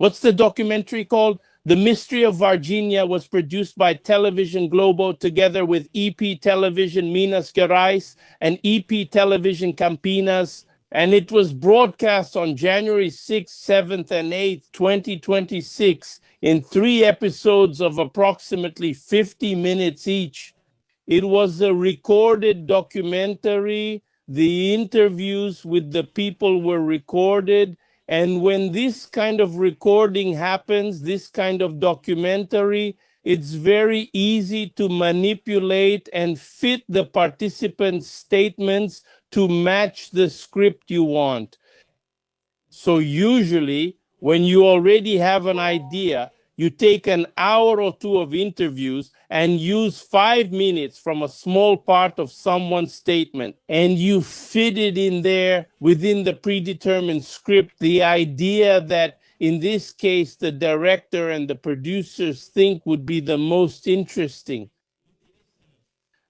What's the documentary called? The Mystery of Varginha was produced by Television Globo together with EP Television Minas Gerais and EP Television Campinas. And it was broadcast on January 6th, 7th, and 8th, 2026 in 3 episodes of approximately 50 minutes each. It was a recorded documentary. The interviews with the people were recorded. And when this kind of recording happens, this kind of documentary, it's very easy to manipulate and fit the participants' statements to match the script you want. So usually, when you already have an idea, you take an hour or 2 of interviews and use 5 minutes from a small part of someone's statement, and you fit it in there within the predetermined script, the idea that in this case, the director and the producers think would be the most interesting.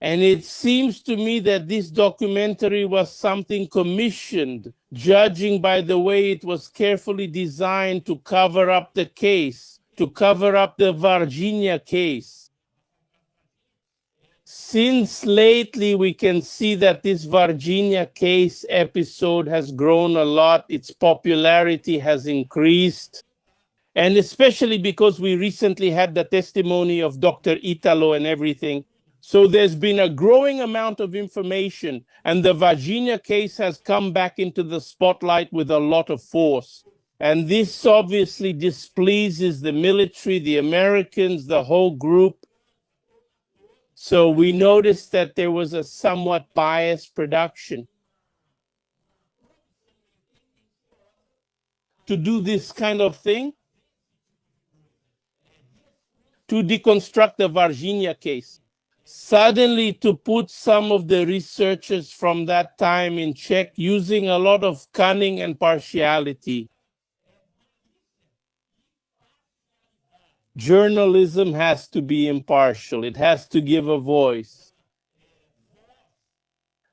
And it seems to me that this documentary was something commissioned, judging by the way it was carefully designed to cover up the case, to cover up the Varginha case. Since lately, we can see that this Varginha case episode has grown a lot. Its popularity has increased. And especially because we recently had the testimony of Dr. Italo and everything. So there's been a growing amount of information, and the Varginha case has come back into the spotlight with a lot of force. And this obviously displeases the military, the Americans, the whole group. So we noticed that there was a somewhat biased production. To do this kind of thing, to deconstruct the Varginha case, suddenly to put some of the researchers from that time in check using a lot of cunning and partiality. Journalism has to be impartial. It has to give a voice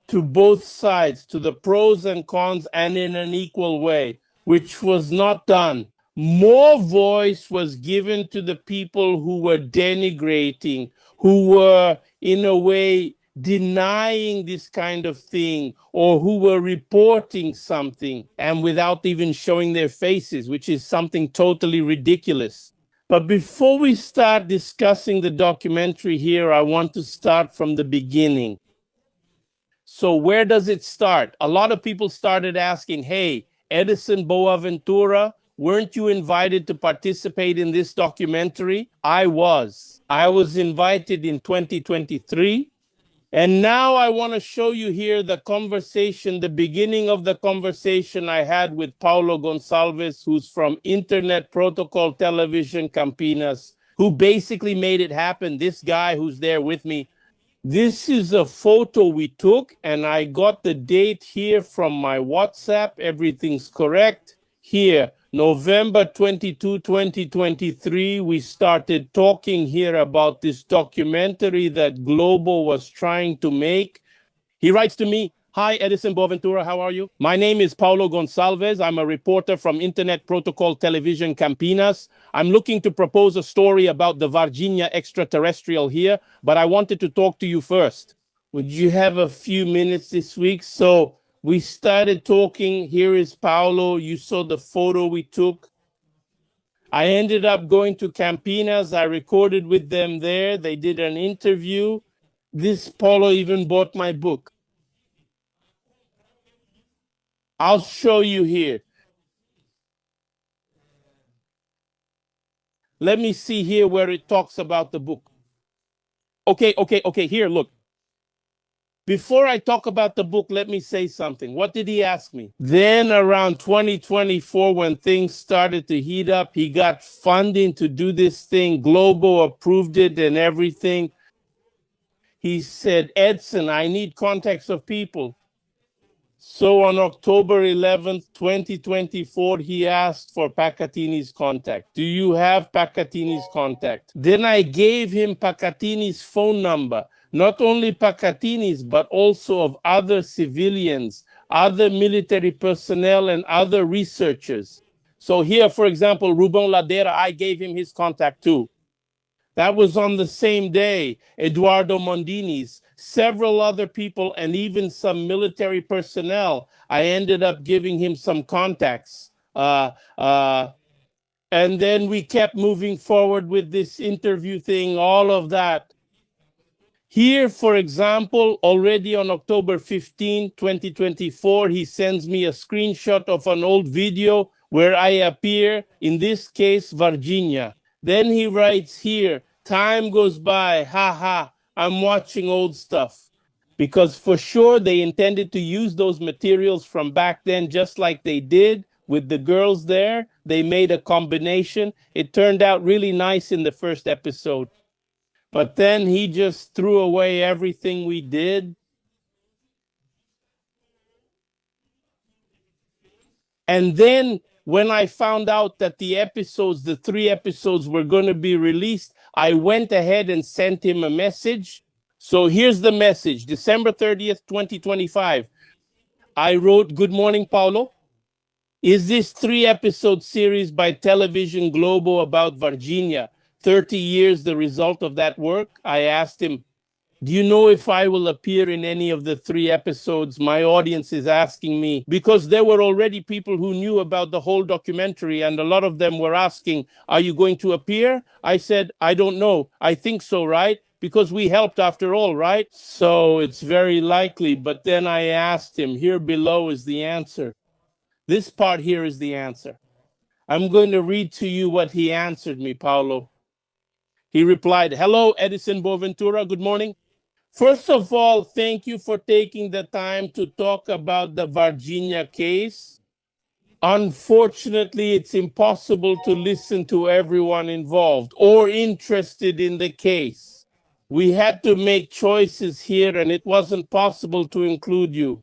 to both sides, to the pros and cons, and in an equal way, which was not done. More voice was given to the people who were denigrating, who were, in a way, denying this kind of thing, or who were reporting something and without even showing their faces, which is something totally ridiculous. But before we start discussing the documentary here, I want to start from the beginning. So where does it start? A lot of people started asking, hey, Edison Boaventura, weren't you invited to participate in this documentary? I was. I was invited in 2023. And now I want to show you here the conversation, the beginning of the conversation I had with Paulo Gonçalves, who's from Internet Protocol Television Campinas, who basically made it happen. This guy who's there with me. This is a photo we took, and I got the date here from my WhatsApp. Everything's correct. Here, November 22, 2023, we started talking here about this documentary that Globo was trying to make. He writes to me, hi, Edison Boaventura, how are you? My name is Paulo Gonçalves. I'm a reporter from Internet Protocol Television Campinas. I'm looking to propose a story about the Varginha extraterrestrial here, but I wanted to talk to you first. Would you have a few minutes this week? So we started talking. Here is Paulo. You saw the photo we took. I ended up going to Campinas. I recorded with them there. They did an interview. This Paulo even bought my book. I'll show you here. Let me see here where it talks about the book. Okay, here, look. Before I talk about the book, let me say something. What did he ask me? Then around 2024, when things started to heat up, he got funding to do this thing. Globo approved it and everything. He said, Edson, I need contacts of people. So on October 11th, 2024, he asked for Pacatini's contact. Do you have Pacatini's contact? Then I gave him Pacatini's phone number. Not only Pacatini's, but also of other civilians, other military personnel, and other researchers. So here, for example, Ruben Ladera, I gave him his contact too. That was on the same day. Eduardo Mondini's, several other people, and even some military personnel. I ended up giving him some contacts. And then we kept moving forward with this interview thing, all of that. Here, for example, already on October 15, 2024, he sends me a screenshot of an old video where I appear, in this case, Varginha. Then he writes here, time goes by, haha, I'm watching old stuff. Because for sure they intended to use those materials from back then, just like they did with the girls there. They made a combination. It turned out really nice in the first episode. But then he just threw away everything we did. And then when I found out that the 3 episodes were going to be released, I went ahead and sent him a message. So here's the message. December 30th, 2025. I wrote, "Good morning, Paulo. Is this 3-episode series by Television Globo about Varginha 30 years the result of that work?" I asked him, "Do you know if I will appear in any of the 3 episodes? My audience is asking me," because there were already people who knew about the whole documentary, and a lot of them were asking, "Are you going to appear?" I said, "I don't know. I think so, right? Because we helped after all, right? So it's very likely." But then I asked him, here below is the answer. This part here is the answer. I'm going to read to you what he answered me, Paulo. He replied, "Hello, Edison Boaventura. Good morning. First of all, thank you for taking the time to talk about the Varginha case. Unfortunately, it's impossible to listen to everyone involved or interested in the case. We had to make choices here, and it wasn't possible to include you.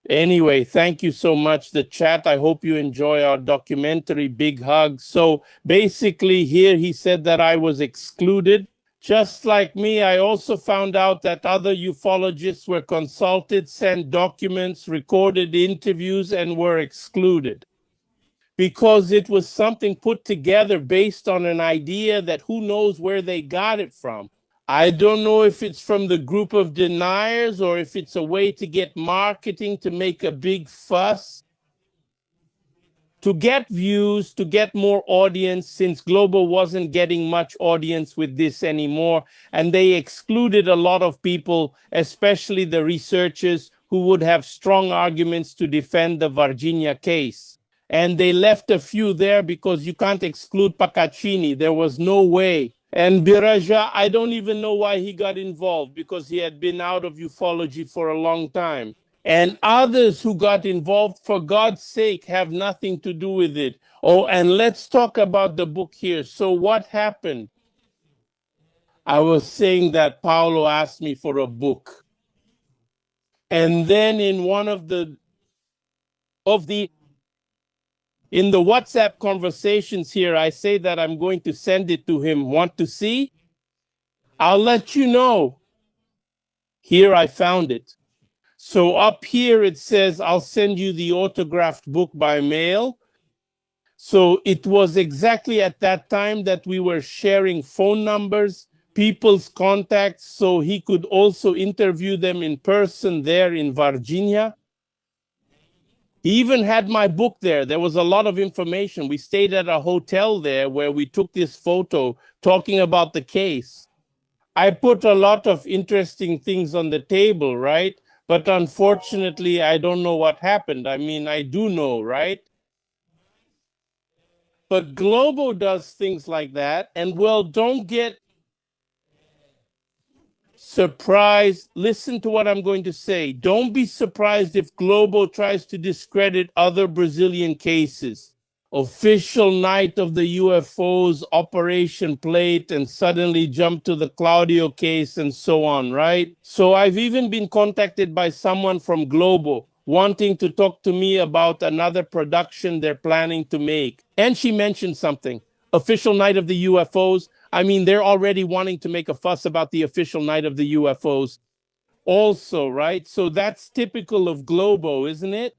Anyway, thank you so much, the chat. I hope you enjoy our documentary. Big hugs." So basically here he said that I was excluded. Just like me, I also found out that other ufologists were consulted, sent documents, recorded interviews, and were excluded because it was something put together based on an idea that who knows where they got it from. I don't know if it's from the group of deniers or if it's a way to get marketing, to make a big fuss, to get views, to get more audience, since Globo wasn't getting much audience with this anymore. And they excluded a lot of people, especially the researchers who would have strong arguments to defend the Varginha case. And they left a few there because you can't exclude Paccaccini. There was no way. And Biraja, I don't even know why he got involved, because he had been out of ufology for a long time. And others who got involved, for God's sake, have nothing to do with it. Oh, and let's talk about the book here. So what happened? I was saying that Paulo asked me for a book. And then in one of the in the WhatsApp conversations here, I say that I'm going to send it to him. Want to see? I'll let you know. Here I found it. So up here it says, "I'll send you the autographed book by mail." So it was exactly at that time that we were sharing phone numbers, people's contacts, so he could also interview them in person there in Varginha. He even had my book there. There was a lot of information. We stayed at a hotel there where we took this photo talking about the case. I put a lot of interesting things on the table, right? But unfortunately, I don't know what happened. I mean, I do know, right? But Globo does things like that. And well, don't get surprised. Listen to what I'm going to say. Don't be surprised if Globo tries to discredit other Brazilian cases. Official night of the UFOs, Operation Plate, and suddenly jump to the Claudio case and so on, right? So I've even been contacted by someone from Globo wanting to talk to me about another production they're planning to make. And she mentioned something, official night of the UFOs. I mean, they're already wanting to make a fuss about the official night of the UFOs also, right? So that's typical of Globo, isn't it?